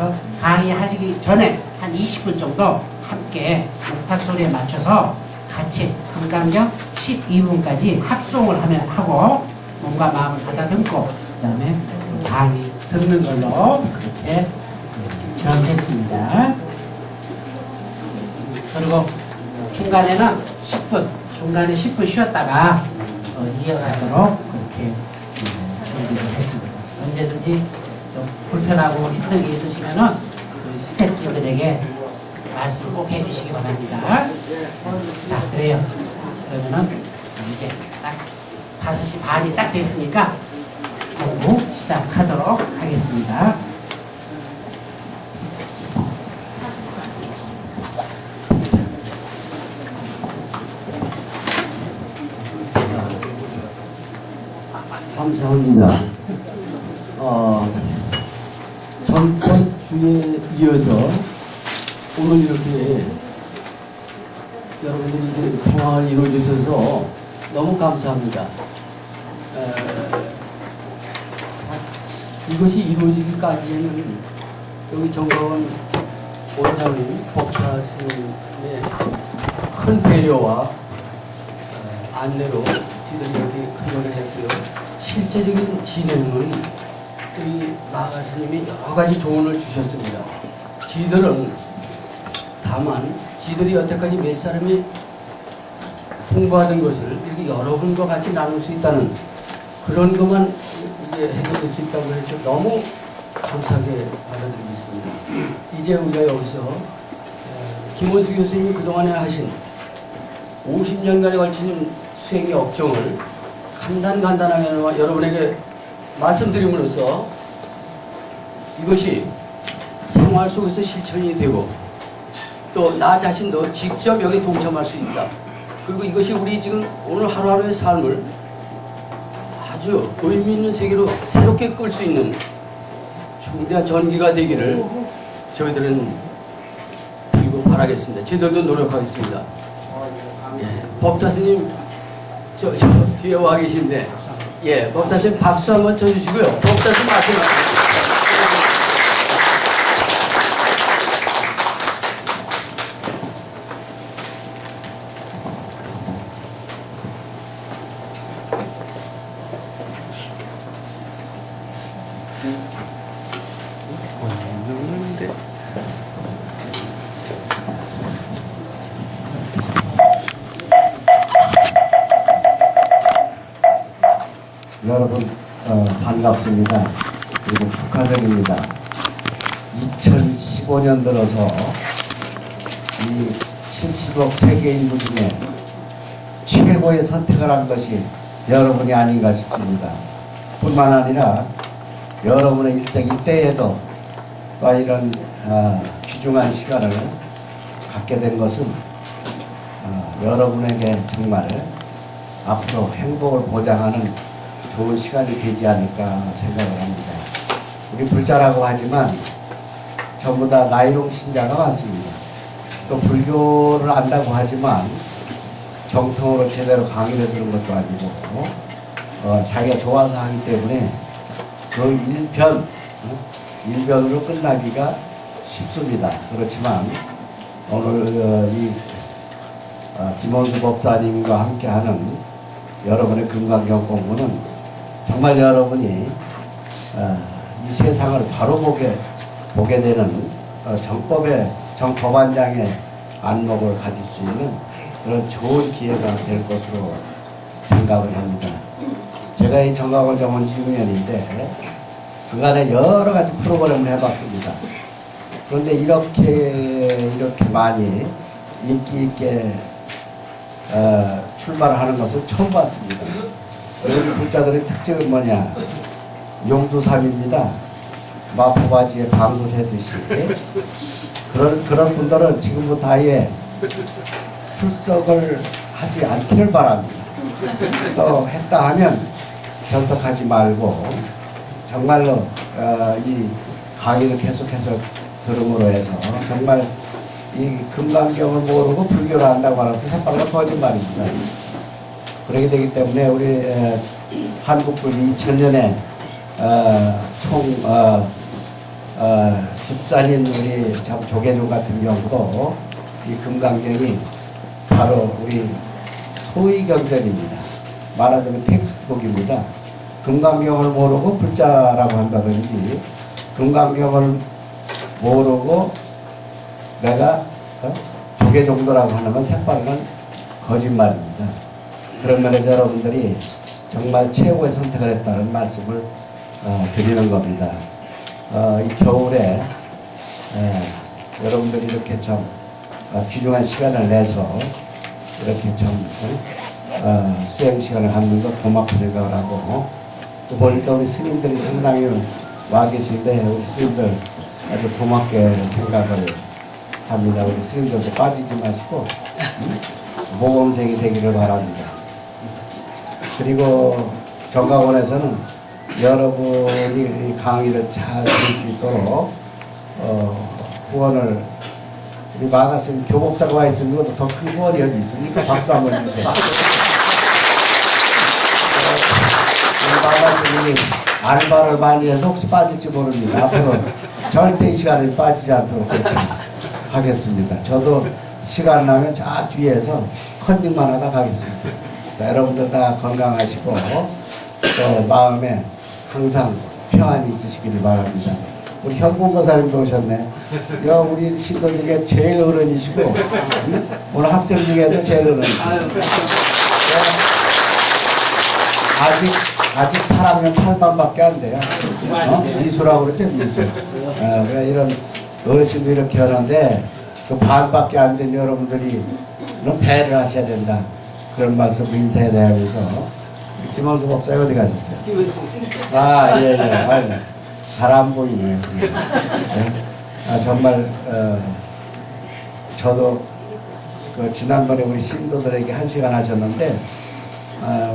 그래서 강의하시기 전에 한 20분 정도 함께 목탁 소리에 맞춰서 같이 금강경 12분까지 합송을 하고 몸과 마음을 가다듬고 그 다음에 강의 듣는 걸로 그렇게 정했습니다. 그리고 중간에는 10분, 중간에 10분 쉬었다가 이어가도록 그렇게 준비를 했습니다. 언제든지 좀 불편하고 힘든 게 있으시면은 스태프분들에게 말씀을 꼭 해주시기 바랍니다. 자, 그래요. 그러면은 이제 딱 5시 반이 딱 됐으니까 공부 시작하도록 하겠습니다. 감사합니다. 전번 주에 이어서 오늘 이렇게 여러분들이 성황을 이루어주셔서 너무 감사합니다. 이것이 이루어지기까지는 여기 정가원 원장님, 법사스님의 큰 배려와 안내로 저희들이 여기 근무를 했고요. 실제적인 진행은 우리 마가 스님이 여러 가지 조언을 주셨습니다. 지들은 다만 지들이 여태까지 몇 사람이 통과된 것을 이렇게 여러분과 같이 나눌 수 있다는 그런 것만 이제 해결될 수 있다고 해서 너무 감사하게 받아들이고 있습니다. 이제 우리가 여기서 김원수 교수님이 그동안에 하신 50년간에 걸친 수행의 업종을 간단하게 여러분에게 말씀드림으로써 이것이 생활 속에서 실천이 되고 또 나 자신도 직접 여기 동참할 수 있다. 그리고 이것이 우리 지금 오늘 하루하루의 삶을 아주 의미 있는 세계로 새롭게 끌 수 있는 중대한 전기가 되기를 저희들은 그리고 바라겠습니다. 저희들도 노력하겠습니다. 예, 법타스님 저 뒤에 와 계신데, 예, 법타스님 박수 한번 쳐주시고요. 법타스님 마지막. 여러분 반갑습니다. 그리고 축하드립니다. 2015년 들어서 이 70억 세계 인구 중에 최고의 선택을 한 것이 여러분이 아닌가 싶습니다. 뿐만 아니라 여러분의 일생 일대에도 또 이런 귀중한 시간을 갖게 된 것은 여러분에게 정말 앞으로 행복을 보장하는 좋은 시간이 되지 않을까 생각을 합니다. 우리 불자라고 하지만 전부 다 나이롱 신자가 많습니다. 또 불교를 안다고 하지만 정통으로 제대로 강의를 들은 것도 아니고 자기가 좋아서 하기 때문에 그 일변으로 끝나기가 쉽습니다. 그렇지만 오늘 이 김원수 법사님과 함께하는 여러분의 금강경 공부는 정말 여러분이 이 세상을 바로 보게 되는 정법안장의 안목을 가질 수 있는 그런 좋은 기회가 될 것으로 생각을 합니다. 제가 이 정가원 정원 6년인데 그간에 여러 가지 프로그램을 해봤습니다. 그런데 이렇게 많이 인기 있게 출발하는 것을 처음 봤습니다. 여기 불자들의 특징은 뭐냐? 용두삼입니다. 마포바지에 방구 새듯이. 그런 분들은 지금부터 아예 출석을 하지 않기를 바랍니다. 또 했다 하면 변석하지 말고 정말로 이 강의를 계속해서 들음으로 해서 정말 이 금강경을 모르고 불교를 한다고 하는 것은 새빨간 거짓말입니다. 그렇게 되기 때문에 우리 한국불교 2000년에 총 집산인 우리 참 조계종 같은 경우도 이 금강경이 바로 우리 소위경전입니다. 말하자면 텍스트북입니다. 금강경을 모르고 불자라고 한다든지 금강경을 모르고 내가 조계종도라고 하는 건 새빨간 거짓말입니다. 그런 면에서 여러분들이 정말 최고의 선택을 했다는 말씀을 드리는 겁니다. 이 겨울에 여러분들이 이렇게 참 귀중한 시간을 내서 이렇게 참 수행 시간을 갖는 것 고맙게 생각을 하고 또 보니까 우리 스님들이 상당히 와 계신데 우리 스님들 아주 고맙게 생각을 합니다. 우리 스님들도 빠지지 마시고 모범생이 되기를 바랍니다. 그리고 정강원에서는 여러분이 이 강의를 잘 들을 수 있도록 후원을 우리 마가스님 교복사가 와 있는 것도 더 큰 후원이 여기 있습니까? 박수 한번 주세요. 우리 마가스님이 알바를 많이 해서 혹시 빠질지 모릅니다. 앞으로 절대 이 시간에 빠지지 않도록 하겠습니다. 저도 시간 나면 저 뒤에서 컨닝만 하다 가겠습니다. 자, 여러분들 다 건강하시고 또 마음에 항상 평안이 있으시기를 바랍니다. 우리 현공거사님도 오셨네. 우리 신도 중에 제일 어른이시고 오늘 학생 중에도 제일 어른이시고 아직 8학년 8반밖에 안 돼요. 미수라고 그러죠, 미수. 그러니까 이런 어르신도 이렇게 하는데 그 반밖에 안 된 여러분들이 배를 하셔야 된다. 그런 말씀을 인사해 드리면서 김원수 법사님 어디 가셨어요? 예. 잘 안 보이네요. 정말 저도 지난번에 우리 신도들에게 1시간 하셨는데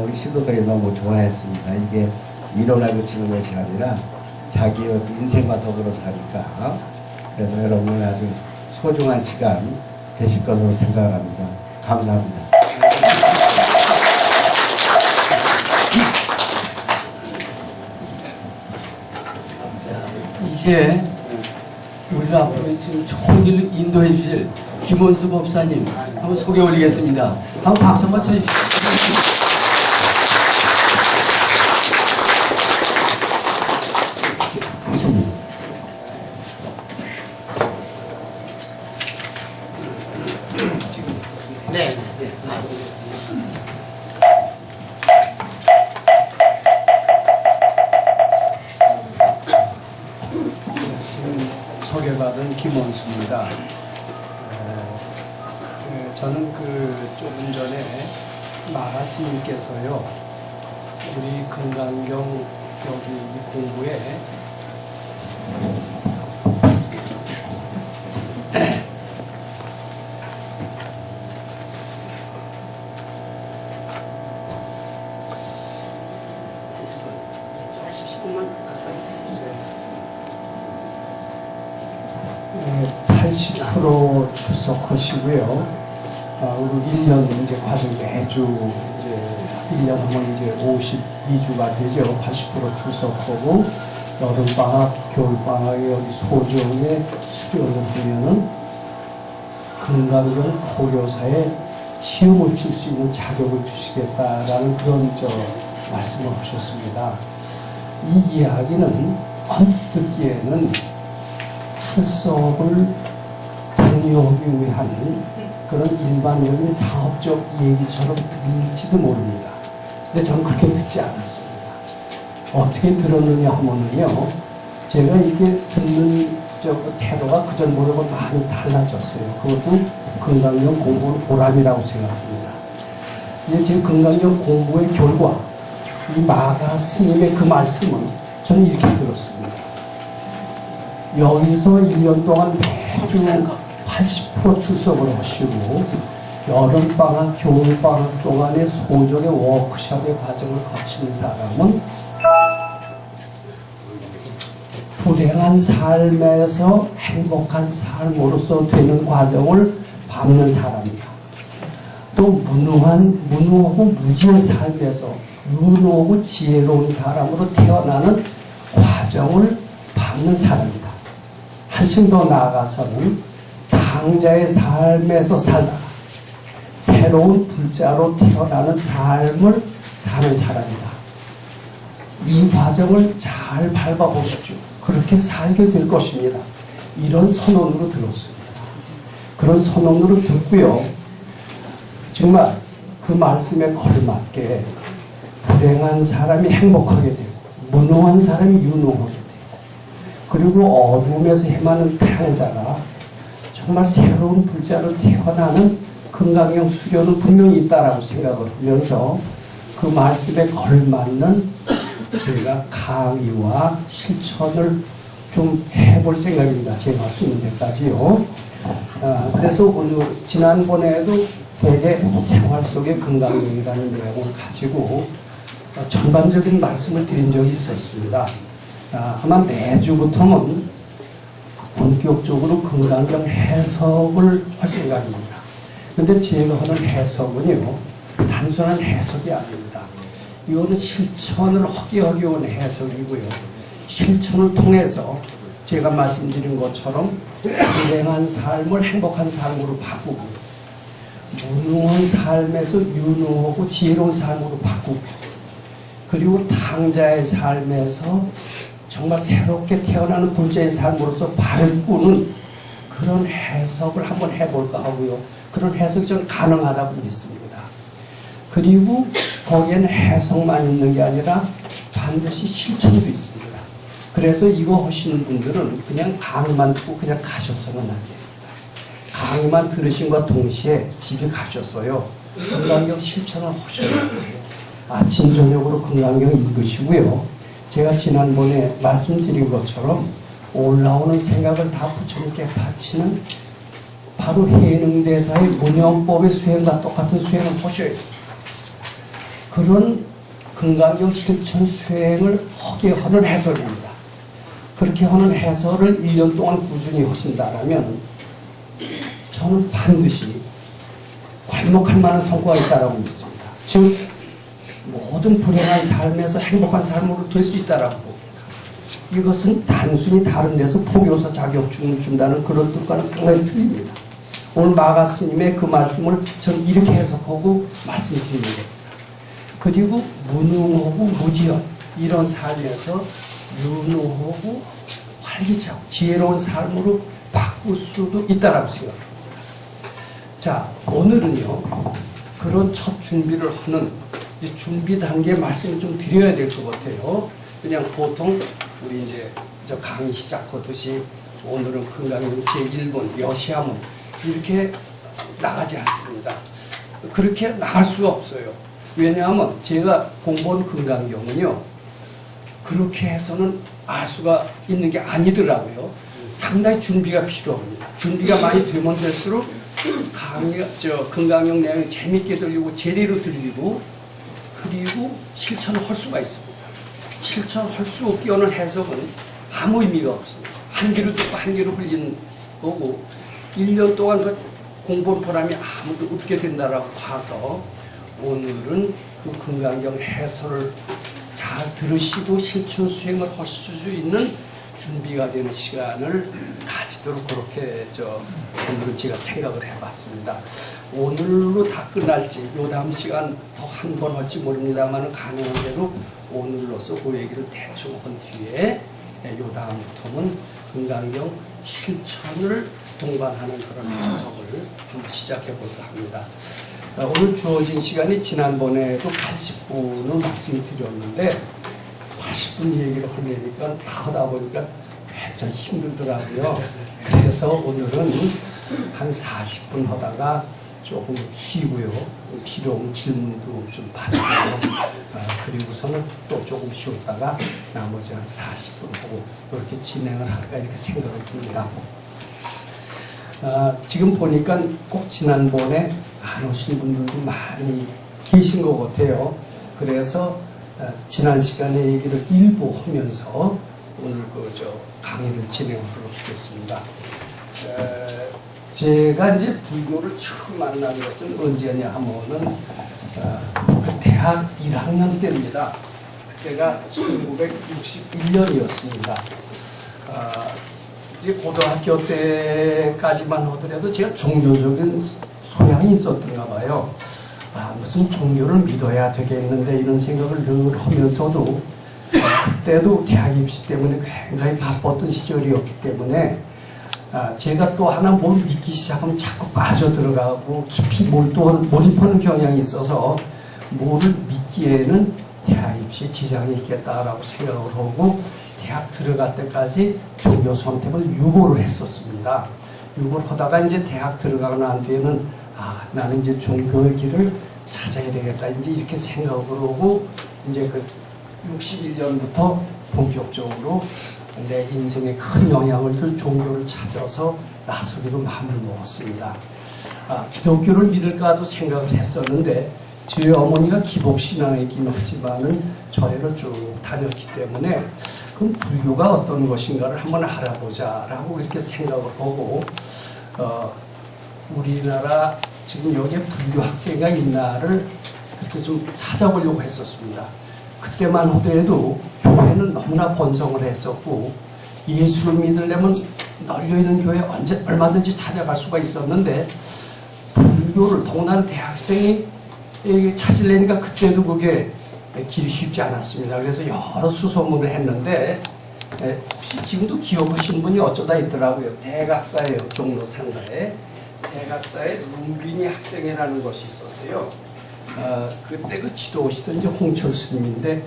우리 신도들이 너무 좋아했습니다. 이게 이론에 그치는 것이 아니라 자기의 인생과 더불어 사니까. 그래서 여러분 아주 소중한 시간 되실 것으로 생각합니다. 감사합니다. 이제 우리 앞으로 지금 좋은 길 인도해 주실 김원수 법사님 한번 소개 올리겠습니다. 한번 박수 한번 쳐주십시오. 네. 소개받은 김원수입니다. 저는 조금 전에 마가 스님께서요, 우리 금강경 여기 공부에 네, 80% 출석하시고요. 우리 1년 이제 과정 매주 이제 1년 하면 이제 52주가 되죠. 80% 출석하고 여름방학, 겨울방학에 여기 소정에 수료를 하면은 금강경 고려사에 시험을 칠 수 있는 자격을 주시겠다라는 그런 말씀을 하셨습니다. 이 이야기는 언뜻 듣기에는 출석을 독려하기 위한 그런 일반적인 상업적 얘기처럼 들릴지도 모릅니다. 근데 저는 그렇게 듣지 않았습니다. 어떻게 들었느냐 하면요, 제가 이게 듣는 태도가 그전보다는 많이 달라졌어요. 그것도 금강경 공부의 보람이라고 생각합니다. 이제 지금 금강경 공부의 결과, 이 마가 스님의 그 말씀은 저는 이렇게 들었습니다. 여기서 1년 동안 매주 80% 출석을 하시고 여름방학, 겨울방학 동안에 소정의 워크숍의 과정을 거친 사람은 불행한 삶에서 행복한 삶으로서 되는 과정을 밟는 사람이다. 또 무능하고 무지의 삶에서 유능하고 지혜로운 사람으로 태어나는 과정을 밟는 사람이다. 훨씬 더 나아가서는 당자의 삶에서 살다가 새로운 불자로 태어나는 삶을 사는 사람이다. 이 과정을 잘 밟아보십시오. 그렇게 살게 될 것입니다. 이런 선언으로 들었습니다. 그런 선언으로 듣고요. 정말 그 말씀에 걸맞게 불행한 사람이 행복하게 되고 무능한 사람이 유능하게 되고 그리고 어둠에서 헤매는 태양자가 정말 새로운 불자로 태어나는 건강형 수련은 분명히 있다라고 생각을 하면서 그 말씀에 걸맞는 제가 강의와 실천을 좀 해볼 생각입니다. 제가 할 수 있는 데까지요. 그래서 오늘 지난번에도 되게 생활 속의 건강형이라는 내용을 가지고 전반적인 말씀을 드린 적이 있었습니다. 아마 매주부터는 본격적으로 건강경 해석을 할 생각입니다. 그런데 제가 하는 해석은요, 단순한 해석이 아닙니다. 이거는 실천을 하기 어려운 해석이고요. 실천을 통해서 제가 말씀드린 것처럼 불행한 삶을 행복한 삶으로 바꾸고 무능한 삶에서 유능하고 지혜로운 삶으로 바꾸고 그리고 당자의 삶에서 정말 새롭게 태어나는 불자의 삶으로서 발을 꾸는 그런 해석을 한번 해볼까 하고요. 그런 해석이 저는 가능하다고 믿습니다. 그리고 거기에는 해석만 있는 게 아니라 반드시 실천도 있습니다. 그래서 이거 하시는 분들은 그냥 강의만 듣고 그냥 가셔서는 안 됩니다. 강의만 들으신과 동시에 집에 가셨어요. 건강경 실천을 하셔야 돼요. 아침 저녁으로 건강경 읽으시고요. 제가 지난번에 말씀드린 것처럼 올라오는 생각을 다 부처님께 바치는 바로 해능대사의 문형법의 수행과 똑같은 수행을 하셔야 돼요. 그런 건강경 실천 수행을 하게 하는 해설입니다. 그렇게 하는 해설을 1년 동안 꾸준히 하신다면 저는 반드시 괄목할 만한 성과가 있다고 믿습니다. 즉 모든 불행한 삶에서 행복한 삶으로 될 수 있다고 봅니다. 이것은 단순히 다른 데서 포교사 자격증을 준다는 그런 뜻과는 상당히 틀립니다. 오늘 마가 스님의 그 말씀을 저는 이렇게 해석하고 말씀드리는 겁니다. 그리고 무능하고 무지한 이런 삶에서 유능하고 활기차고 지혜로운 삶으로 바꿀 수도 있다고 생각합니다. 자, 오늘은요 그런 첫 준비를 하는 준비 단계 말씀을 좀 드려야 될 것 같아요. 그냥 보통 우리 이제 저 강의 시작하듯이 오늘은 건강형 제1번 여시함은 이렇게 나가지 않습니다. 그렇게 나갈 수가 없어요. 왜냐하면 제가 공부한 건강경은요 그렇게 해서는 알 수가 있는 게 아니더라고요. 상당히 준비가 필요합니다. 준비가 많이 되면 될수록 강의가 건강형 내용이 재밌게 들리고 제대로 들리고 그리고 실천을 할 수가 있습니다. 실천할 수 없게 하는 해석은 아무 의미가 없습니다. 한 귀로 듣고 한 귀로 흘리는 거고 1년 동안 그 공부한 보람이 아무도 없게 된다라고 봐서 오늘은 그 건강경 해설을 잘 들으시고 실천 수행을 하실 수 있는 준비가 되는 시간을 가지도록 그렇게 오늘은 제가 생각을 해봤습니다. 오늘로 다 끝날지 요 다음 시간 더 한 번 할지 모릅니다만 가능한 대로 오늘로서 그 얘기를 대충 한 뒤에 요 다음부터는 건강경 실천을 동반하는 그런 해석을 한번 시작해 볼까 합니다. 오늘 주어진 시간이 지난번에도 80분을 말씀드렸는데 80분 얘기를 하려니까 다 하다 보니까 굉장히 힘들더라고요. 그래서 오늘은 한 40분 하다가 조금 쉬고요. 필요한 질문도 좀 받고요. 그리고서는 또 조금 쉬었다가 나머지 한 40분 하고 이렇게 진행을 할까 이렇게 생각을 듭니다. 지금 보니까 꼭 지난번에 안 오신 분들도 많이 계신 것 같아요. 그래서 지난 시간에 얘기를 일부 하면서 오늘 강의를 진행하도록 하겠습니다. 제가 이제 불교를 처음 만난 것은 언제냐 하면은 대학 1학년 때입니다. 그때가 1961년이었습니다. 이제 고등학교 때까지만 하더라도 제가 종교적인 소양이 있었던가 봐요. 무슨 종교를 믿어야 되겠는데 이런 생각을 늘 하면서도 그때도 대학 입시 때문에 굉장히 바빴던 시절이었기 때문에 제가 또 하나 뭘 믿기 시작하면 자꾸 빠져들어가고 깊이 몰입하는 경향이 있어서 뭐를 믿기에는 대학 입시에 지장이 있겠다라고 생각을 하고 대학 들어갈 때까지 종교 선택을 유보를 했었습니다. 유보를 하다가 이제 대학 들어가고 난 뒤에는 나는 이제 종교의 길을 찾아야 되겠다. 이제 이렇게 생각을 하고 이제 그 61년부터 본격적으로 내 인생에 큰 영향을 줄 종교를 찾아서 나서기로 마음을 먹었습니다. 기독교를 믿을까도 생각을 했었는데 저희 어머니가 기복신앙이긴 하지만은 절에를 쭉 다녔기 때문에 그럼 불교가 어떤 것인가를 한번 알아보자라고 이렇게 생각을 하고 우리나라 지금 여기에 불교 학생가 있나를 그렇게 좀 찾아보려고 했었습니다. 그때만 하더라도 교회는 너무나 번성을 했었고 예수를 믿으려면 널려있는 교회 언제 얼마든지 찾아갈 수가 있었는데 불교를 동남 대학생이 찾으려니까 그때도 그게 길이 쉽지 않았습니다. 그래서 여러 수소문을 했는데 혹시 지금도 기억하시는 분이 어쩌다 있더라고요. 대각사예요. 종로 상가에 대각사에 룸비니 학생회라는 것이 있었어요. 그때 그 지도하시던 이제 홍철 스님인데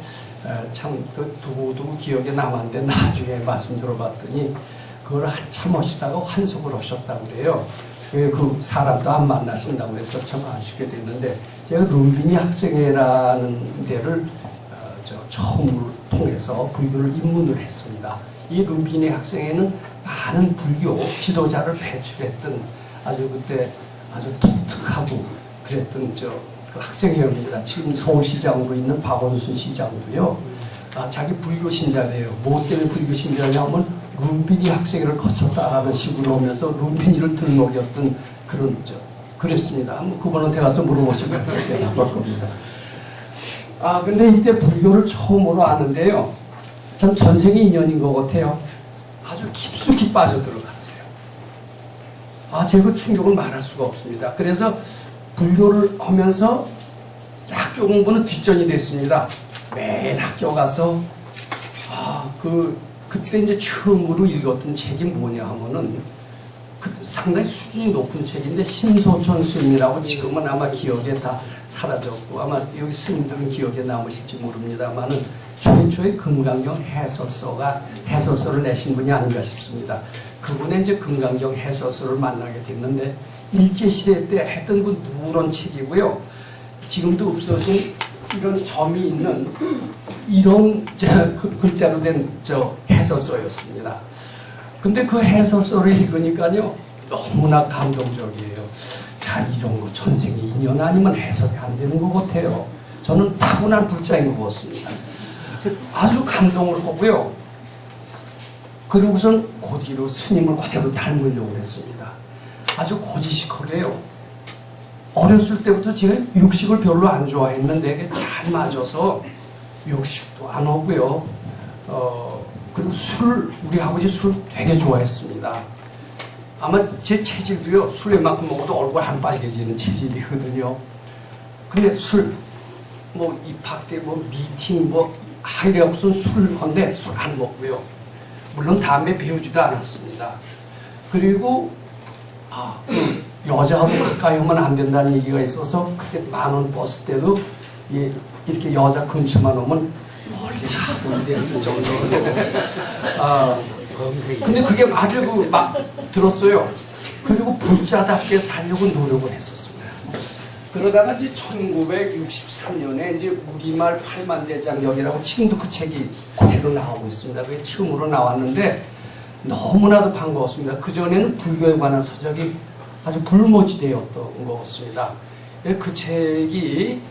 참 그 두고두고 기억에 남았는데 나중에 말씀 들어봤더니 그걸 한참 하시다가 환속을 하셨다고 그래요. 그 사람도 안 만나신다고 해서 참 아쉽게 됐는데 제가 룸비니 학생회라는 데를 처음으로 통해서 불교를 입문을 했습니다. 이 룸비니 학생회는 많은 불교 지도자를 배출했던 아주 그때 아주 독특하고 그랬던 그 학생회입니다. 지금 서울시장으로 있는 박원순 시장도요. 자기 불교 신자래요. 뭐 때문에 불교 신자냐면 룸비니 학생회를 거쳤다라는 식으로 하면서 룸비니를 들먹였던 그런 그랬습니다. 한번 그분한테 가서 물어보시면 대답할 겁니다. 근데 이때 불교를 처음으로 아는데요. 참 전생의 인연인 것 같아요. 아주 깊숙이 빠져들어갔어요. 제가 그 충격을 말할 수가 없습니다. 그래서 불교를 하면서 학교 공부는 뒷전이 됐습니다. 매일 학교 가서 그때 이제 처음으로 읽었던 책이 뭐냐 하면은 상당히 수준이 높은 책인데 신소천 스님이라고 지금은 아마 기억에 다 사라졌고 아마 여기 스님들은 기억에 남으실지 모릅니다만은 최초의 금강경 해설서를 내신 분이 아닌가 싶습니다. 그분의 이제 금강경 해설서를 만나게 됐는데 일제시대 때 했던 그 누런 책이고요. 지금도 없어진 이런 점이 있는 이런 글자로 된 해설서였습니다. 근데 그 해설서를 읽으니까요 너무나 감동적이에요. 자, 이런 거 전생의 인연 아니면 해석이 안 되는 것 같아요. 저는 타고난 불자인 것 같습니다. 아주 감동을 하고요. 그리고선 그 뒤로 스님을 그대로 닮으려고 했습니다. 아주 고지식하게요. 어렸을 때부터 제가 육식을 별로 안 좋아했는데 이게 잘 맞아서 육식도 안 하고요. 그리고 우리 아버지 술 되게 좋아했습니다. 아마 제 체질도요, 술 웬만큼 먹어도 얼굴 안 빨개지는 체질이거든요. 근데 입학 때 미팅 하이레옥슨 술인데 술 안 먹고요. 물론 담배 배우지도 않았습니다. 그리고 여자하고 가까이 하면 안 된다는 얘기가 있어서 그때 10,000원 버스 때도 이렇게 여자 근처만 오면 멀리 차분이 됐을 정도로. 근데 그게 아주 막 들었어요. 그리고 불자답게 살려고 노력을 했었습니다. 그러다가 이제 1963년에 이제 우리말 8만대장경이라고 지금도 그 책이 그대로 나오고 있습니다. 그게 처음으로 나왔는데 너무나도 반가웠습니다. 그전에는 불교에 관한 서적이 아주 불모지되었던 것 같습니다. 그 책이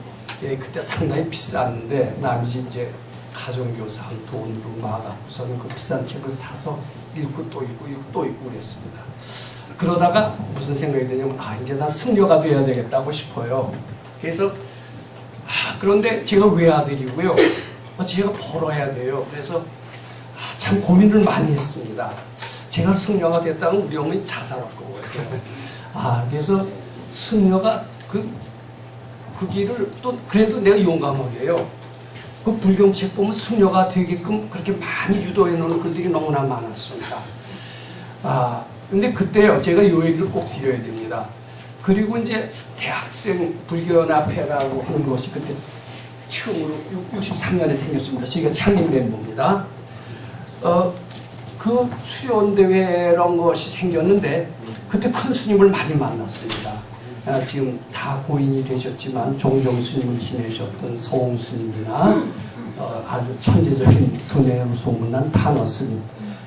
그때 상당히 비쌌는데 남이 이제 가정교사한 돈으로 막아서는 그 비싼 책을 사서 읽고 또 읽고 또 읽고 그랬습니다. 그러다가 무슨 생각이 드냐면 이제 난 승려가 돼야 되겠다고 싶어요. 그래서 그런데 제가 외아들이고요. 제가 벌어야 돼요. 그래서 참 고민을 많이 했습니다. 제가 승려가 됐다면 우리 어머니 자살할 거고요. 그래서 승려가 그 길을 또 그래도 내가 용감하게 해요. 그 불경책 보면 승려가 되게끔 그렇게 많이 유도해 놓은 글들이 너무나 많았습니다. 근데 그때요, 제가 이 얘기를 꼭 드려야 됩니다. 그리고 이제 대학생 불교연합회라고 하는 것이 그때 처음으로 63년에 생겼습니다. 저희가 창립 멤버입니다. 그 수련대회라는 것이 생겼는데 그때 큰 스님을 많이 만났습니다. 지금 다 고인이 되셨지만 종종 스님을 지내셨던 서홍 스님이나 아주 천재적인 두뇌로 소문난 탄어 스님,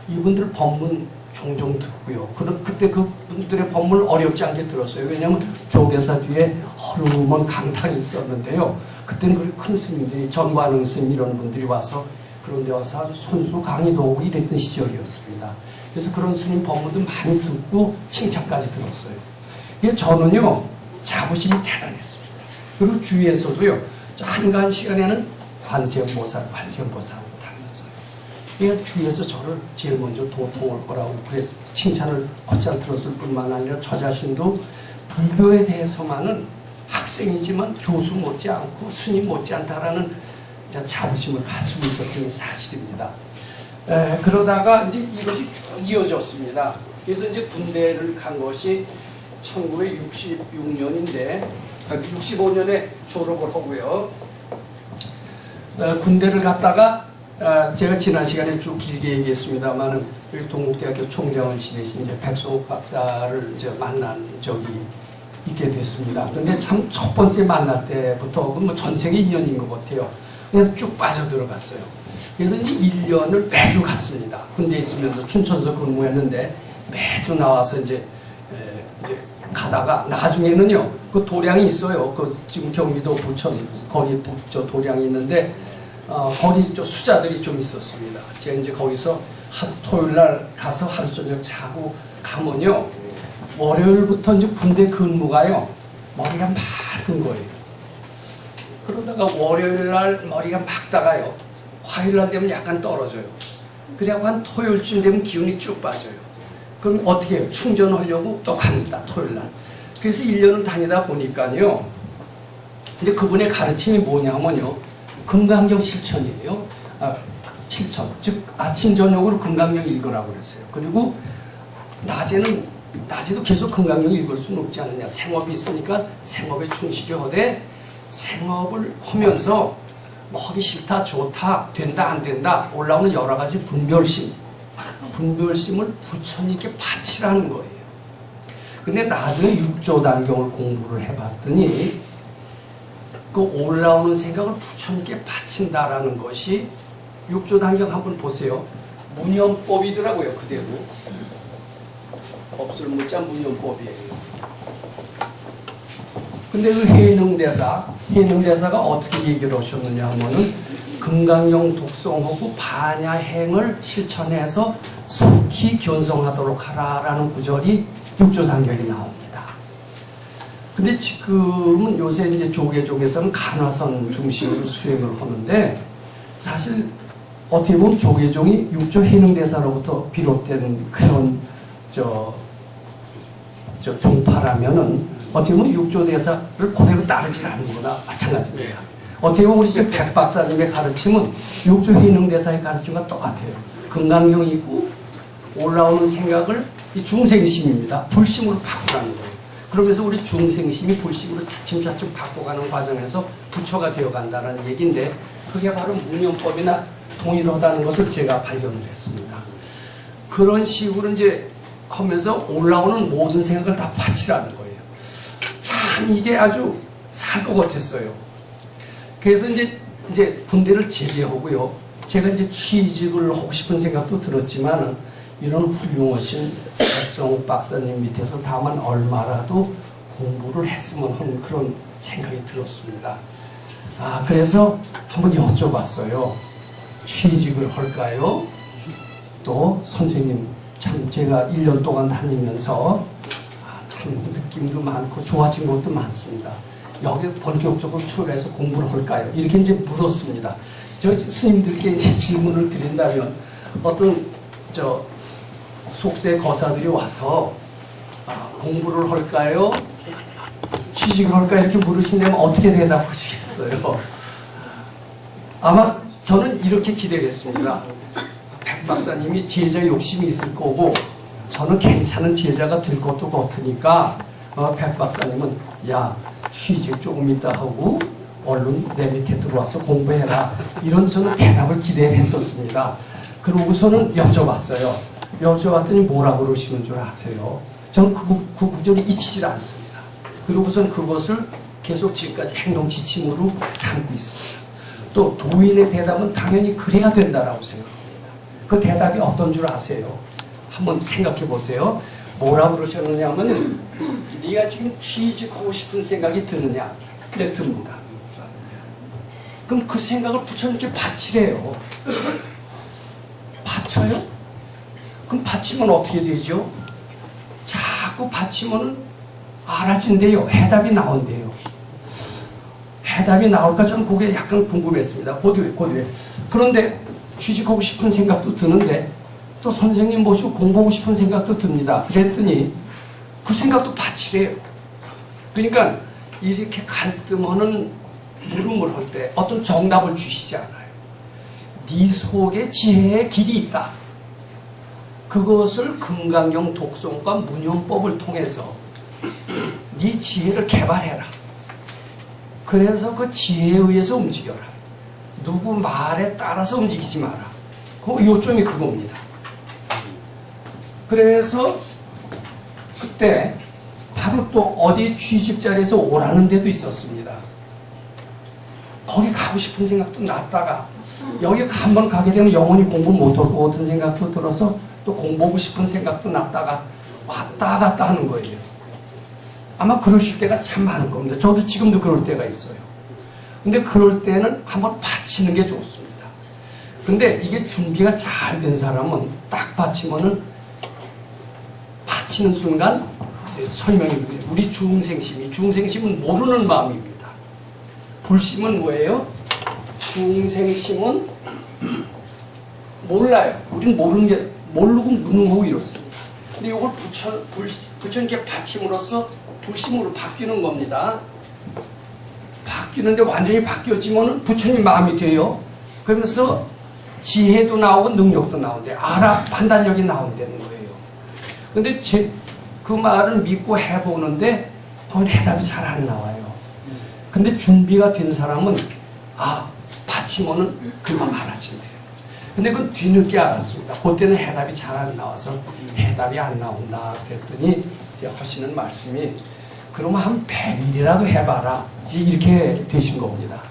이분들 법문 종종 듣고요. 그때 그분들의 법문을 어렵지 않게 들었어요. 왜냐하면 조계사 뒤에 허름한 강당이 있었는데요. 그때는 그렇게 큰 스님들이 전관흥 스님 이런 분들이 와서 그런 데 와서 아주 손수 강의도 오고 이랬던 시절이었습니다. 그래서 그런 스님 법문도 많이 듣고 칭찬까지 들었어요. 그래서 저는요, 자부심이 대단했습니다. 그리고 주위에서도요, 한가한 시간에는 관세음보살을 다녔어요. 그러니까 주위에서 저를 제일 먼저 도통할 거라고 그래서 칭찬을 곧잘 들었을 뿐만 아니라 저 자신도 불교에 대해서만은 학생이지만 교수 못지않고 스님 못지않다라는 자부심을 가지고 있었던 게 사실입니다. 그러다가 이제 이것이 쭉 이어졌습니다. 그래서 이제 군대를 간 것이 1966년인데 65년에 졸업을 하고요. 군대를 갔다가 제가 지난 시간에 쭉 길게 얘기했습니다만은 여기 동국대학교 총장을 지내신 이제 백성욱 박사를 이제 만난 적이 있게 됐습니다. 근데 참 첫 번째 만날 때부터 뭐 전생에 인연인 것 같아요. 그냥 쭉 빠져들어갔어요. 그래서 이제 1년을 매주 갔습니다. 군대에 있으면서 춘천서 근무했는데 매주 나와서 이제 가다가 나중에는요, 그 도량이 있어요. 그 지금 경기도 부천 거기 저 도량이 있는데 거기 저 수자들이 좀 있었습니다. 제가 이제 거기서 토요일 날 가서 하루 저녁 자고 가면요, 월요일부터 이제 군대 근무가요, 머리가 맑은 거예요. 그러다가 월요일 날 머리가 맑다가요, 화요일 날 되면 약간 떨어져요. 그래갖고 한 토요일쯤 되면 기운이 쭉 빠져요. 그럼 어떻게 해요? 충전하려고 또 갑니다, 토요일 날. 그래서 1년을 다니다 보니까요, 이제 그분의 가르침이 뭐냐면요, 금강경 실천이에요. 실천. 즉, 아침, 저녁으로 금강경 읽으라고 그랬어요. 그리고 낮에도 계속 금강경 읽을 수는 없지 않느냐. 생업이 있으니까 생업에 충실히 하되 생업을 하면서 뭐 하기 싫다, 좋다, 된다, 안 된다, 올라오는 여러 가지 분별심을 부처님께 바치라는 거예요. 근데 나중에 육조단경을 공부를 해봤더니 그 올라오는 생각을 부처님께 바친다라는 것이 육조단경 한번 보세요. 문연법이더라고요. 그대로 법술 무자 문연법이에요. 근데 그 해능대사가 어떻게 얘기를 하셨느냐 하면은 금강경 독성하고 반야행을 실천해서 속히 견성하도록 하라라는 구절이 육조단경에 나옵니다. 근데 지금은 요새 이제 조계종에서는 간화선 중심으로 수행을 하는데, 사실 어떻게 보면 조계종이 육조 해능대사로부터 비롯된 그런 종파라면은 어떻게 보면 육조대사를 그대로 따르지 않는 거나 마찬가지입니다. 어떻게 보면 우리 백 박사님의 가르침은 육조 해능대사의 가르침과 똑같아요. 금강경 있고 올라오는 생각을 이 중생심입니다. 불심으로 바꾸라는 거예요. 그러면서 우리 중생심이 불심으로 차츰차츰 바꿔가는 과정에서 부처가 되어간다는 얘기인데, 그게 바로 문연법이나 동일하다는 것을 제가 발견을 했습니다. 그런 식으로 이제 하면서 올라오는 모든 생각을 다 바치라는 거예요. 참 이게 아주 살 것 같았어요. 그래서 이제 군대를 제대하고요, 제가 이제 취직을 하고 싶은 생각도 들었지만, 이런 훌륭하신 백성욱 박사님 밑에서 다만 얼마라도 공부를 했으면 하는 그런 생각이 들었습니다. 그래서 한번 여쭤봤어요. 취직을 할까요? 또 선생님, 참 제가 1년 동안 다니면서 참 느낌도 많고 좋아진 것도 많습니다. 여기 본격적으로 출가해서 공부를 할까요? 이렇게 이제 물었습니다. 저 스님들께 이제 질문을 드린다면, 어떤 속세 거사들이 와서 공부를 할까요? 취직을 할까요? 이렇게 물으신다면 어떻게 대답하시겠어요? 아마 저는 이렇게 기대를 했습니다. 백 박사님이 제자 욕심이 있을 거고 저는 괜찮은 제자가 될 것도 같으니까 백 박사님은 야 취직 조금 있다 하고 얼른 내 밑에 들어와서 공부해라. 이런 저는 대답을 기대했었습니다. 그러고서는 여쭤봤어요. 여쭤봤더니 뭐라 그러시는 줄 아세요? 저는 그 구절이 잊히질 않습니다. 그러고서는 그것을 계속 지금까지 행동 지침으로 삼고 있습니다. 또 도인의 대답은 당연히 그래야 된다라고 생각합니다. 그 대답이 어떤 줄 아세요? 한번 생각해 보세요. 뭐라 그러셨느냐 하면 네가 지금 취직하고 싶은 생각이 드느냐? 네, 듭니다. 그럼 그 생각을 부처님께 바치래요. 바쳐요? 그럼 바치면 어떻게 되죠? 자꾸 바치면 알아진대요. 해답이 나온대요. 해답이 나올까 저는 그게 약간 궁금했습니다. 고뒤에. 그런데 취직하고 싶은 생각도 드는데 또 선생님 모시고 공부하고 싶은 생각도 듭니다. 그랬더니 그 생각도 바치래요. 그러니까 이렇게 갈등하는 물음을 할 때 어떤 정답을 주시지 않아요. 네 속에 지혜의 길이 있다. 그것을 금강경 독송과 문용법을 통해서 네 지혜를 개발해라. 그래서 그 지혜에 의해서 움직여라. 누구 말에 따라서 움직이지 마라. 그 요점이 그겁니다. 그래서 그때 바로 또 어디 취직 자리에서 오라는 데도 있었습니다. 거기 가고 싶은 생각도 났다가 여기 한번 가게 되면 영원히 공부 못할 것 같은 생각도 들어서 또 공부하고 싶은 생각도 났다가 왔다 갔다 하는 거예요. 아마 그러실 때가 참 많을 겁니다. 저도 지금도 그럴 때가 있어요. 근데 그럴 때는 한번 바치는 게 좋습니다. 근데 이게 준비가 잘 된 사람은 딱 바치면은 바치는 순간 설명이 돼요. 우리 중생심은 모르는 마음입니다. 불심은 뭐예요? 중생심은 몰라요. 우리는 모르는 게 모르고 무능하고 이렇습니다. 근데 이걸 부처님께 바침으로써 불심으로 바뀌는 겁니다. 바뀌는데 완전히 바뀌어지면 부처님 마음이 돼요. 그러면서 지혜도 나오고 능력도 나오는데 판단력이 나온다는 거예요. 근데 그 말을 믿고 해보는데 거기 해답이 잘 안 나와요. 근데 준비가 된 사람은 바치면은 금방 알아진대요. 근데 그건 뒤늦게 알았습니다. 그때는 해답이 잘 안 나와서 해답이 안 나온다 그랬더니 이제 하시는 말씀이 그러면 한 100일이라도 해봐라. 이렇게 되신 겁니다.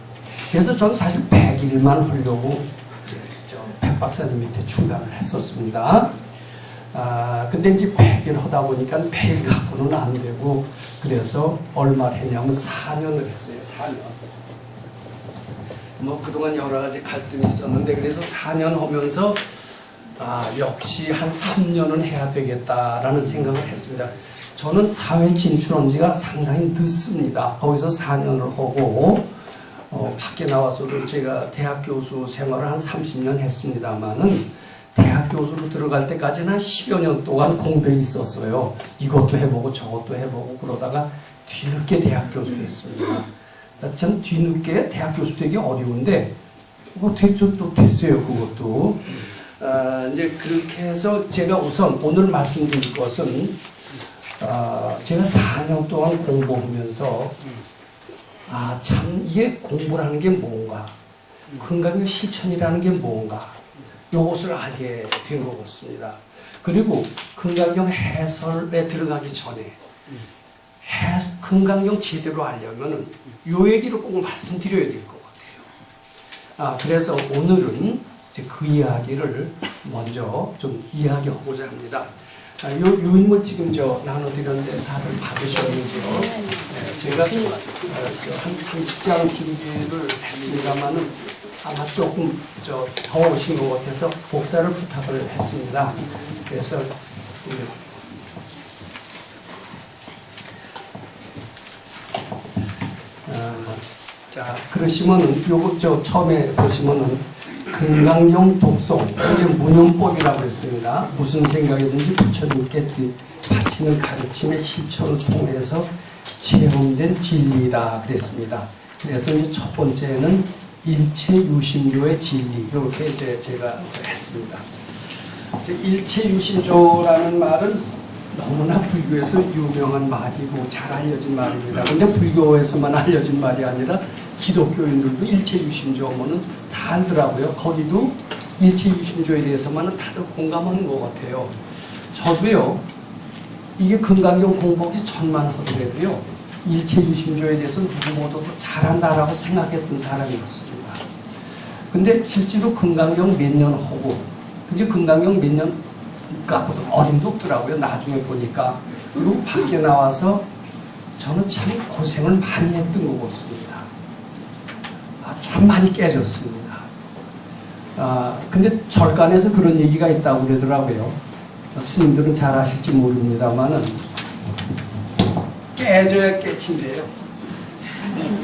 그래서 저는 사실 100일만 하려고 백 박사님 밑에 중단을 했었습니다. 근데 이제 100일 하다 보니까 매일 갖고는 안 되고 그래서 얼마를 했냐면 4년을 했어요. 4년. 그동안 여러 가지 갈등이 있었는데 그래서 4년 하면서 역시 한 3년은 해야 되겠다라는 생각을 했습니다. 저는 사회 진출한 지가 상당히 늦습니다. 거기서 4년을 하고 밖에 나와서도 제가 대학 교수 생활을 한 30년 했습니다만은 대학 교수로 들어갈 때까지는 한 10여 년 동안 공백이 있었어요. 이것도 해보고 저것도 해보고 그러다가 뒤늦게 대학 교수했습니다. 전 뒤늦게 대학 교수 되기 어려운데 어떻게 또 됐어요. 그것도. 이제 그렇게 해서 제가 우선 오늘 말씀드릴 것은 제가 4년 동안 공부하면서 참 이게 공부라는 게 뭔가 금강경 실천이라는 게 뭔가 이것을 알게 된 것 같습니다. 그리고 금강경 해설에 들어가기 전에 금강경 제대로 알려면 이 얘기를 꼭 말씀드려야 될 것 같아요. 그래서 오늘은 이제 그 이야기를 먼저 좀 이야기하고자 합니다. 요 인물 지금 나눠드렸는데 다들 받으셨는지요? 네, 제가 한 30장 준비를 했습니다만은 아마 조금 더 오신 것 같아서 복사를 부탁을 했습니다. 그래서 그러시면은 요거 처음에 보시면은 건강용 독송, 이게 문용법이라고 했습니다. 무슨 생각이든지 부처님께 바치는 가르침의 실천을 통해서 체험된 진리다 그랬습니다. 그래서 이제 첫 번째는 일체유심조의 진리, 이렇게 이제 제가 했습니다. 일체유심조라는 말은 너무나 불교에서 유명한 말이고 잘 알려진 말입니다. 근데 불교에서만 알려진 말이 아니라 기독교인들도 일체유심조 하면은 다 알더라고요. 거기도 일체유심조에 대해서만은 다들 공감하는 것 같아요. 저도요, 이게 금강경 공부하기 전만 하더라도요, 일체유심조에 대해서 누구보다도 잘한다라고 생각했던 사람이었습니다. 근데 실제로 금강경 몇 년 하고, 근데 금강경 몇 년 갖고도 어림도 없더라고요. 나중에 보니까. 그리고 밖에 나와서 저는 참 고생을 많이 했던 것 같습니다. 참 많이 깨졌습니다. 근데 절간에서 그런 얘기가 있다고 그러더라고요. 스님들은 잘 아실지 모릅니다만은 깨져야 깨친대요.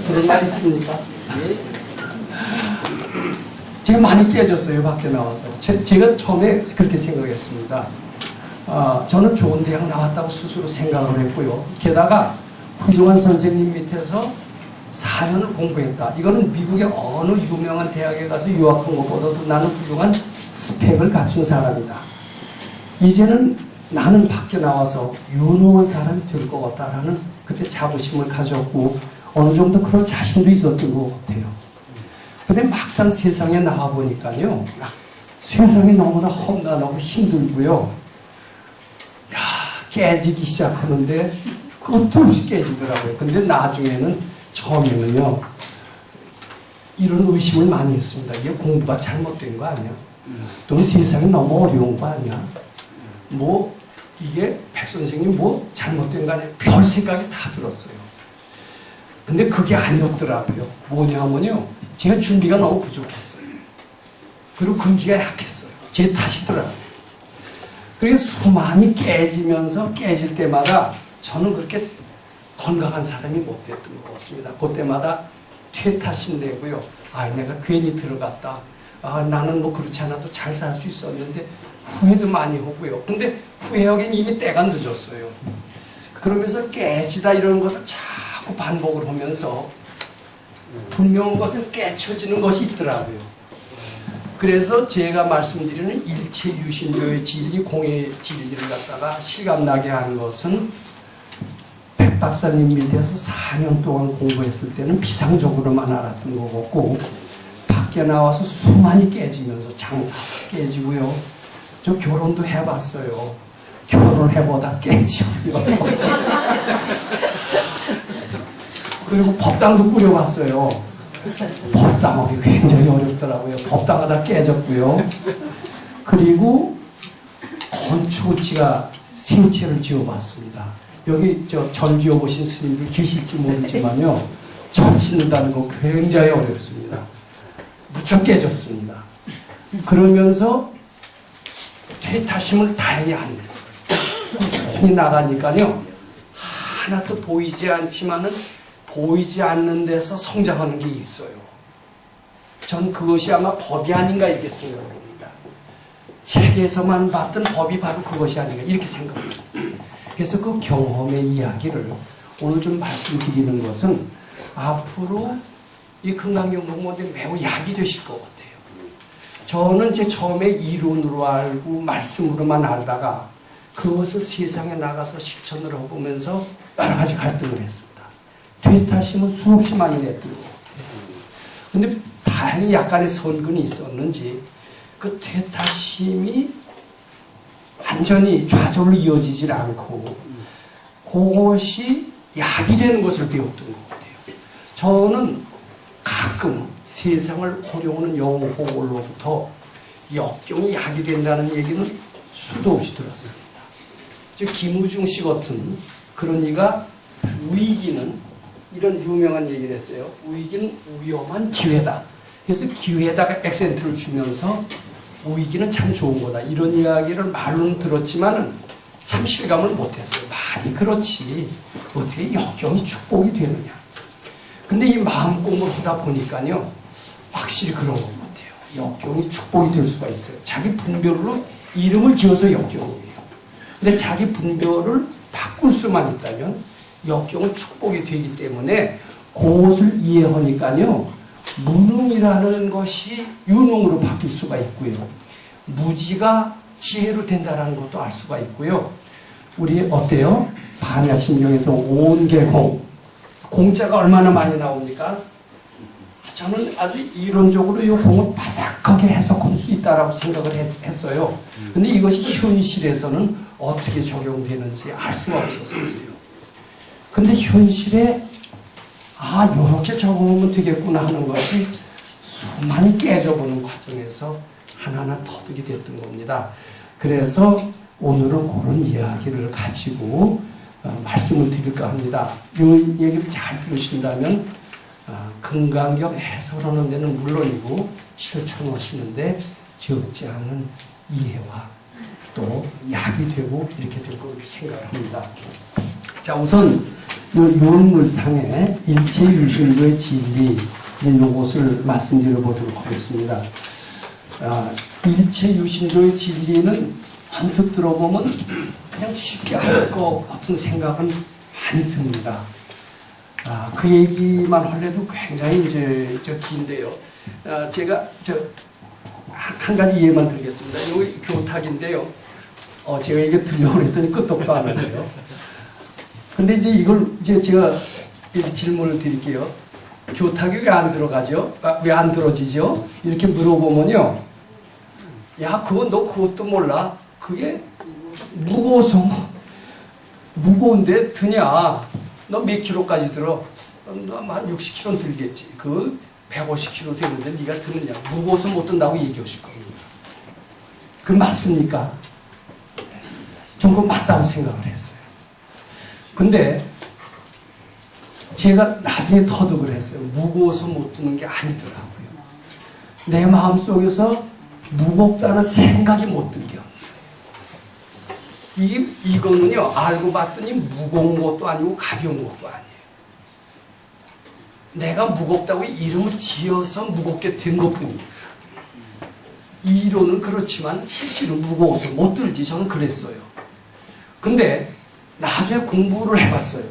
그런 말 있습니까? 제가 많이 깨졌어요. 밖에 나와서. 제가 처음에 그렇게 생각했습니다. 저는 좋은 대학 나왔다고 스스로 생각을 했고요. 게다가 훌륭한 선생님 밑에서 4년을 공부했다. 이거는 미국의 어느 유명한 대학에 가서 유학한 것보다도 나는 훌륭한 스펙을 갖춘 사람이다. 이제는 나는 밖에 나와서 유능한 사람이 될 것 같다라는 그때 자부심을 가졌고 어느 정도 그런 자신도 있었던 것 같아요. 근데 막상 세상에 나와보니까요, 세상이 너무나 험난하고 힘들고요. 야, 깨지기 시작하는데 끝도 없이 깨지더라고요. 근데 나중에는, 처음에는요, 이런 의심을 많이 했습니다. 이게 공부가 잘못된 거 아니야? 또는 세상이 너무 어려운 거 아니야? 뭐, 이게 백선생님 뭐 잘못된 거 아니야? 별 생각이 다 들었어요. 근데 그게 아니었더라고요. 뭐냐면요, 제가 준비가 너무 부족했어요. 그리고 근기가 약했어요. 제 탓이더라고요. 그래서 수많이 깨지면서 깨질 때마다 저는 그렇게 건강한 사람이 못 됐던 것 같습니다. 그때마다 퇴타심 내고요. 내가 괜히 들어갔다. 나는 뭐 그렇지 않아도 잘 살 수 있었는데 후회도 많이 하고요. 근데 후회하기엔 이미 때가 늦었어요. 그러면서 깨지다 이런 것을 자꾸 반복을 하면서 분명한 것은 깨쳐지는 것이 있더라고요. 그래서 제가 말씀드리는 일체유심조의 진리, 공의 진리를 갖다가 실감나게 하는 것은 백 박사님 밑에서 4년 동안 공부했을 때는 비상적으로만 알았던 것 같고, 밖에 나와서 수많이 깨지면서 장사도 깨지고요. 저 결혼도 해봤어요. 결혼해보다 깨지고요. 그리고 법당도 꾸려봤어요. 법당하기 굉장히 어렵더라고요. 법당하다 깨졌고요. 그리고 건축을 제가 3채를 지어봤습니다. 여기 절 지어보신 스님들 계실지 모르지만요, 절 짓는다는 거 굉장히 어렵습니다. 무척 깨졌습니다. 그러면서 퇴타심을 다행히 안 냈어요. 꾸준히 나가니까요, 하나도 보이지 않지만은 보이지 않는 데서 성장하는 게 있어요. 전 그것이 아마 법이 아닌가 이렇게 생각합니다. 책에서만 봤던 법이 바로 그것이 아닌가 이렇게 생각합니다. 그래서 그 경험의 이야기를 오늘 좀 말씀드리는 것은 앞으로 이 금강경 공부에 매우 약이 되실 것 같아요. 저는 제 처음에 이론으로 알고 말씀으로만 알다가 그것을 세상에 나가서 실천을 해보면서 여러 가지 갈등을 했습니다. 퇴타심은 수없이 많이 냈던 것 같아요. 근데 다행히 약간의 선근이 있었는지 그 퇴타심이 완전히 좌절로 이어지질 않고 그것이 약이 되는 것을 배웠던 것 같아요. 저는 가끔 세상을 호령하는 영호로부터 역경이 약이 된다는 얘기는 수도 없이 들었습니다. 즉 김우중 씨 같은 그런 이가 위기는 이런 유명한 얘기를 했어요. 위기는 위험한 기회다. 그래서 기회에다가 액센트를 주면서 위기는 참 좋은 거다. 이런 이야기를 말로는 들었지만은 참 실감을 못했어요. 말이 그렇지 어떻게 역경이 축복이 되느냐. 근데 이 마음 공부를 하다 보니까요, 확실히 그런 것 같아요. 역경이 축복이 될 수가 있어요. 자기 분별로 이름을 지어서 역경이에요. 근데 자기 분별을 바꿀 수만 있다면 역경은 축복이 되기 때문에 그것을 이해하니까요. 무능이라는 것이 유능으로 바뀔 수가 있고요. 무지가 지혜로 된다는 것도 알 수가 있고요. 우리 어때요? 반야신경에서 온개공, 공자가 얼마나 많이 나옵니까? 저는 아주 이론적으로 이 공을 바삭하게 해석할 수 있다라고 생각을 했어요. 근데 이것이 현실에서는 어떻게 적용되는지 알 수가 없었어요. 근데 현실에 이렇게 적용하면 되겠구나 하는 것이 수많이 깨져보는 과정에서 하나하나 터득이 됐던 겁니다. 그래서 오늘은 그런 이야기를 가지고 말씀을 드릴까 합니다. 이 얘기를 잘 들으신다면 금강경 해설하는 데는 물론이고 실천하시는데 적지 않은 이해와 또 약이 되고 이렇게 될 거라고 생각합니다. 자, 우선 이 유언물상의 일체유심조의 진리 이것을 말씀드려보도록 하겠습니다. 일체유심조의 진리는 한뜻 들어보면 그냥 쉽게 할 것 같은 생각은 많이 듭니다. 그 얘기만 하려도 굉장히 긴데요. 제가 한 가지 예만 드리겠습니다. 여기 교탁인데요. 제가 이게 들려고 했더니 끄떡도 안 하네요. 근데 이걸 제가 질문을 드릴게요. 교탁이 왜 안 들어가죠? 왜 안 들어지죠? 이렇게 물어보면요. 야, 그것도 몰라. 그게 무거워서 무거운데 드냐? 너 몇 킬로까지 들어? 너 한 60킬로 들겠지. 150킬로 되는데 네가 드느냐? 무거워서 못 든다고 얘기하실 겁니다. 그 맞습니까? 전 그거 맞다고 생각을 했어요. 근데 제가 나중에 터득을 했어요. 무거워서 못 드는 게 아니더라고요. 내 마음속에서 무겁다는 생각이 못 들게 합니다. 이거는요, 알고 봤더니 무거운 것도 아니고 가벼운 것도 아니에요. 내가 무겁다고 이름을 지어서 무겁게 된 것 뿐이에요. 이론은 그렇지만 실제로 무거워서 못 들지. 저는 그랬어요. 근데 나중에 공부를 해봤어요.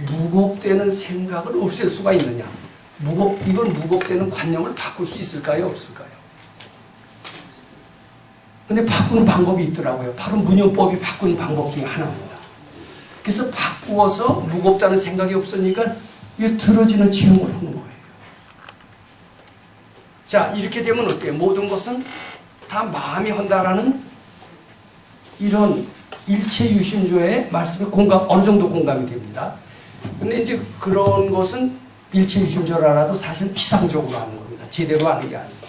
무겁다는 생각을 없앨 수가 있느냐? 이건 무겁다는 관념을 바꿀 수 있을까요? 없을까요? 근데 바꾸는 방법이 있더라고요. 바로 문현법이 바꾸는 방법 중에 하나입니다. 그래서 바꾸어서 무겁다는 생각이 없으니까 이게 들어지는 체험을 하는 거예요. 자, 이렇게 되면 어때요? 모든 것은 다 마음이 한다라는 이런 일체유심조의 말씀에 어느 정도 공감이 됩니다. 근데 그런 것은 일체유심조를 알아도 사실 피상적으로 아는 겁니다. 제대로 아는 게 아닙니다.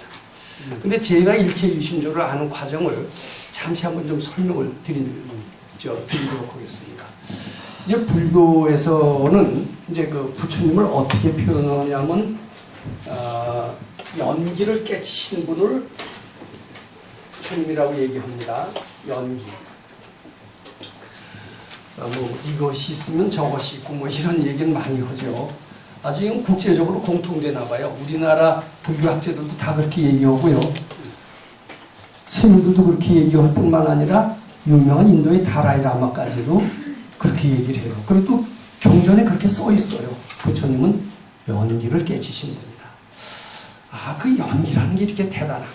근데 제가 일체유심조를 아는 과정을 잠시 한번 좀 설명을 드리도록 하겠습니다. 불교에서는 그 부처님을 어떻게 표현하냐면, 연기를 깨치신 분을 부처님이라고 얘기합니다. 연기. 이것이 있으면 저것이 있고 이런 얘기는 많이 하죠. 아주 이건 국제적으로 공통되나 봐요. 우리나라 불교학자들도 다 그렇게 얘기하고요. 스님들도 그렇게 얘기할 뿐만 아니라 유명한 인도의 다라이라마까지도 그렇게 얘기를 해요. 그리고 또 경전에 그렇게 써 있어요. 부처님은 연기를 깨치신 분이다. 그 연기라는 게 이렇게 대단한가.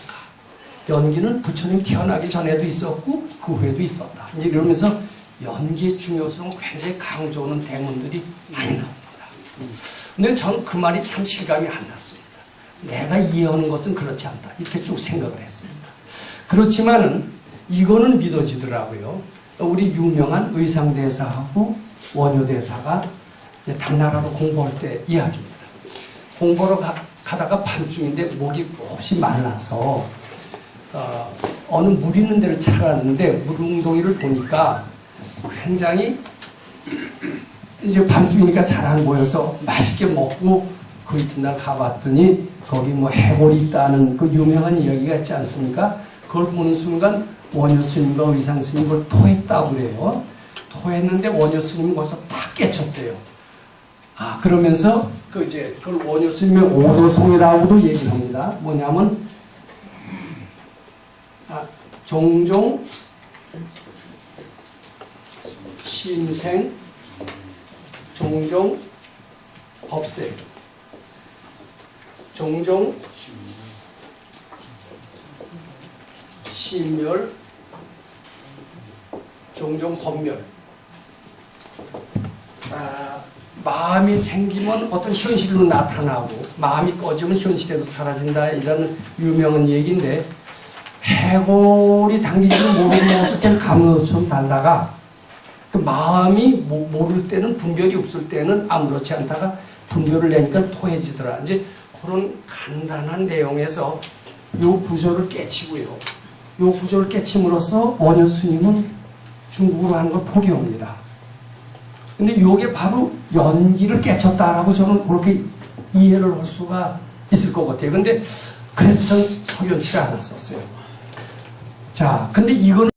연기는 부처님 태어나기 전에도 있었고 그 후에도 있었다. 이러면서 연기의 중요성을 굉장히 강조하는 대문들이 많이 나옵니다. 근데 저는 그 말이 참 실감이 안 났습니다. 내가 이해하는 것은 그렇지 않다. 이렇게 쭉 생각을 했습니다. 그렇지만은 이거는 믿어지더라고요. 우리 유명한 의상대사하고 원효대사가 당나라로 공부할 때 이야기입니다. 공부하러 가다가 밤중인데 목이 몹시 말라서 어느 물 있는 데를 찾아갔는데 물웅덩이를 보니까 굉장히 밤중이니까 잘 안 보여서 맛있게 먹고 그 이튿날 가봤더니 거기 해골이 있다는 그 유명한 이야기가 있지 않습니까? 그걸 보는 순간 원효 스님과 의상 스님이 그걸 토했다고 그래요. 토했는데 원효 스님이 거기서 다 깨쳤대요. 그러면서 그걸 원효 스님의 오도송이라고도 얘기를 합니다. 뭐냐면 종종 심생, 종종 법생, 종종 심멸, 종종 법멸. 마음이 생기면 어떤 현실로 나타나고 마음이 꺼지면 현실에도 사라진다, 이런 유명한 얘기인데, 해골이 당기지를 모르는 없을 때는 가무처럼 달다가 그 마음이 모를 때는, 분별이 없을 때는 아무렇지 않다가 분별을 내니까 토해지더라. 이제 그런 간단한 내용에서 요 구조를 깨치고요. 요 구조를 깨침으로써 원효 스님은 중국으로 하는 걸 포기합니다. 근데 요게 바로 연기를 깨쳤다라고 저는 그렇게 이해를 할 수가 있을 것 같아요. 근데 그래도 전 석연치가 않았었어요. 자, 근데 이건